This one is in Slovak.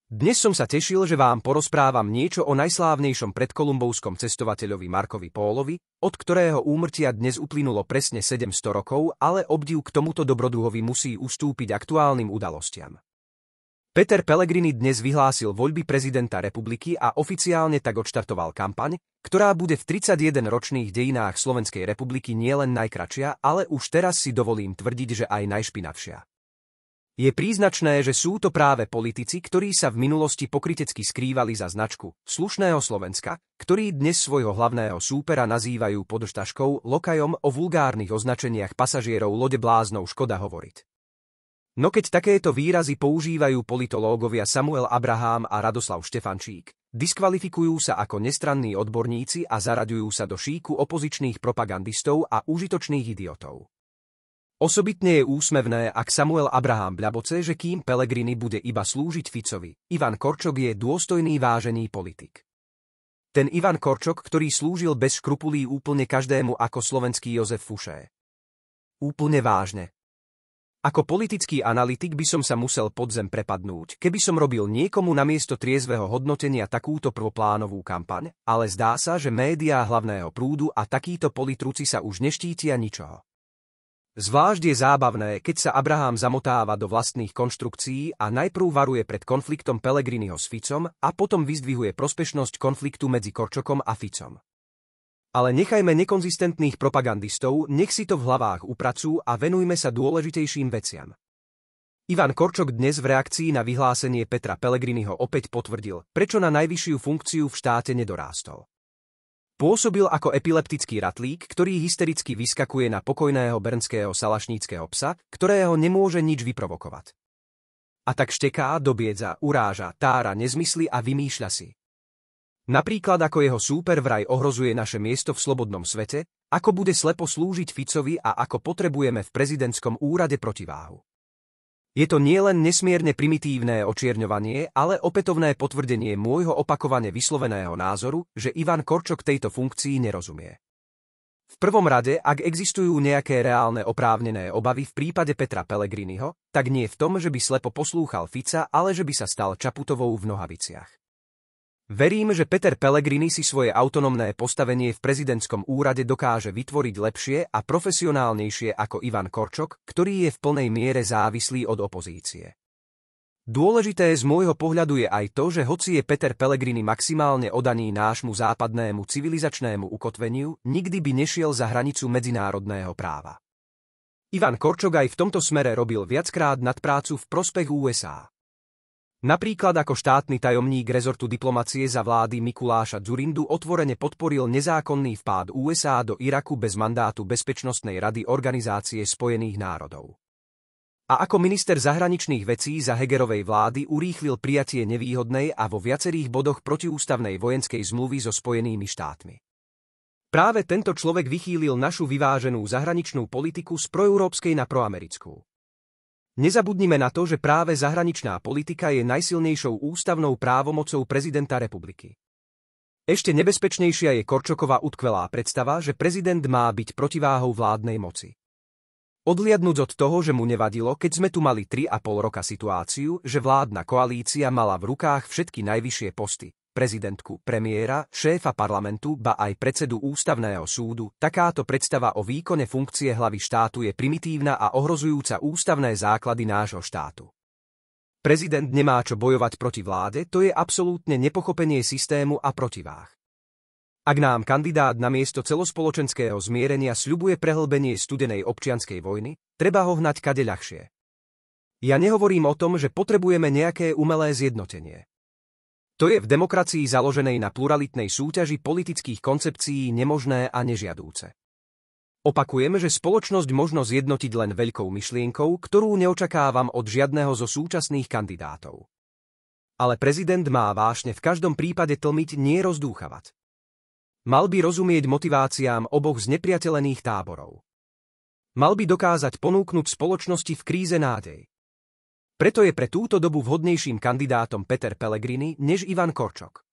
Dnes som sa tešil, že vám porozprávam niečo o najslávnejšom predkolumbovskom cestovateľovi Marcovi Pólovi, od ktorého úmrtia dnes uplynulo presne 700 rokov, ale obdiv k tomuto dobrodruhovi musí ustúpiť aktuálnym udalostiam. Peter Pellegrini dnes vyhlásil voľby prezidenta republiky a oficiálne tak odštartoval kampaň, ktorá bude v 31-ročných dejinách Slovenskej republiky nielen najkratšia, ale už teraz si dovolím tvrdiť, že aj najšpinavšia. Je príznačné, že sú to práve politici, ktorí sa v minulosti pokrytecky skrývali za značku slušného Slovenska, ktorí dnes svojho hlavného súpera nazývajú podržtaškou, lokajom, o vulgárnych označeniach pasažierov lode bláznov škoda hovoriť. No keď takéto výrazy používajú politológovia Samuel Abraham a Radoslav Štefančík, diskvalifikujú sa ako nestranní odborníci a zaraďujú sa do šíku opozičných propagandistov a užitočných idiotov. Osobitne je úsmevné, ak Samuel Abraham bľaboce, že kým Pellegrini bude iba slúžiť Ficovi, Ivan Korčok je dôstojný vážený politik. Ten Ivan Korčok, ktorý slúžil bez škrupulí úplne každému ako slovenský Jozef Fušé. Úplne vážne. Ako politický analytik by som sa musel pod zem prepadnúť, keby som robil niekomu namiesto triezveho hodnotenia takúto prvoplánovú kampaň, ale zdá sa, že médiá hlavného prúdu a takíto politruci sa už neštítia ničoho. Zvlášť je zábavné, keď sa Abraham zamotáva do vlastných konštrukcií a najprv varuje pred konfliktom Pellegriniho s Ficom a potom vyzdvihuje prospešnosť konfliktu medzi Korčokom a Ficom. Ale nechajme nekonzistentných propagandistov, nech si to v hlavách upracujú a venujme sa dôležitejším veciam. Ivan Korčok dnes v reakcii na vyhlásenie Petra Pellegriniho opäť potvrdil, prečo na najvyššiu funkciu v štáte nedorástol. Pôsobil ako epileptický ratlík, ktorý hystericky vyskakuje na pokojného bernského salašníckeho psa, ktorého nemôže nič vyprovokovať. A tak šteká, dobiedza, uráža, tára nezmysly a vymýšľa si. Napríklad ako jeho súper vraj ohrozuje naše miesto v slobodnom svete, ako bude slepo slúžiť Ficovi a ako potrebujeme v prezidentskom úrade protiváhu. Je to nielen nesmierne primitívne očierňovanie, ale opätovné potvrdenie môjho opakovane vysloveného názoru, že Ivan Korčok tejto funkcii nerozumie. V prvom rade, ak existujú nejaké reálne oprávnené obavy v prípade Petra Pellegriniho, tak nie v tom, že by slepo poslúchal Fica, ale že by sa stal Čaputovou v Nohaviciach. Verím, že Peter Pellegrini si svoje autonómne postavenie v prezidentskom úrade dokáže vytvoriť lepšie a profesionálnejšie ako Ivan Korčok, ktorý je v plnej miere závislý od opozície. Dôležité z môjho pohľadu je aj to, že hoci je Peter Pellegrini maximálne oddaný nášmu západnému civilizačnému ukotveniu, nikdy by nešiel za hranicu medzinárodného práva. Ivan Korčok aj v tomto smere robil viackrát nadprácu v prospech USA. Napríklad ako štátny tajomník rezortu diplomacie za vlády Mikuláša Dzurindu otvorene podporil nezákonný vpád USA do Iraku bez mandátu Bezpečnostnej rady Organizácie spojených národov. A ako minister zahraničných vecí za Hegerovej vlády urýchlil prijatie nevýhodnej a vo viacerých bodoch protiústavnej vojenskej zmluvy so Spojenými štátmi. Práve tento človek vychýlil našu vyváženú zahraničnú politiku z proeurópskej na proamerickú. Nezabudnime na to, že práve zahraničná politika je najsilnejšou ústavnou právomocou prezidenta republiky. Ešte nebezpečnejšia je Korčokova utkvelá predstava, že prezident má byť protiváhou vládnej moci. Odliadnuc od toho, že mu nevadilo, keď sme tu mali 3,5 roka situáciu, že vládna koalícia mala v rukách všetky najvyššie posty, prezidentku, premiéra, šéfa parlamentu, ba aj predsedu ústavného súdu, takáto predstava o výkone funkcie hlavy štátu je primitívna a ohrozujúca ústavné základy nášho štátu. Prezident nemá čo bojovať proti vláde, to je absolútne nepochopenie systému a protiváh. Ak nám kandidát na miesto celospoločenského zmierenia sľubuje prehlbenie studenej občianskej vojny, treba ho hnať kade ľahšie. Ja nehovorím o tom, že potrebujeme nejaké umelé zjednotenie. To je v demokracii založenej na pluralitnej súťaži politických koncepcií nemožné a nežiadúce. Opakujem, že spoločnosť možno zjednotiť len veľkou myšlienkou, ktorú neočakávam od žiadneho zo súčasných kandidátov. Ale prezident má vášne v každom prípade tlmiť, nie rozdúchavať. Mal by rozumieť motiváciám oboch znepriatelených táborov. Mal by dokázať ponúknuť spoločnosti v kríze nádej. Preto je pre túto dobu vhodnejším kandidátom Peter Pellegrini než Ivan Korčok.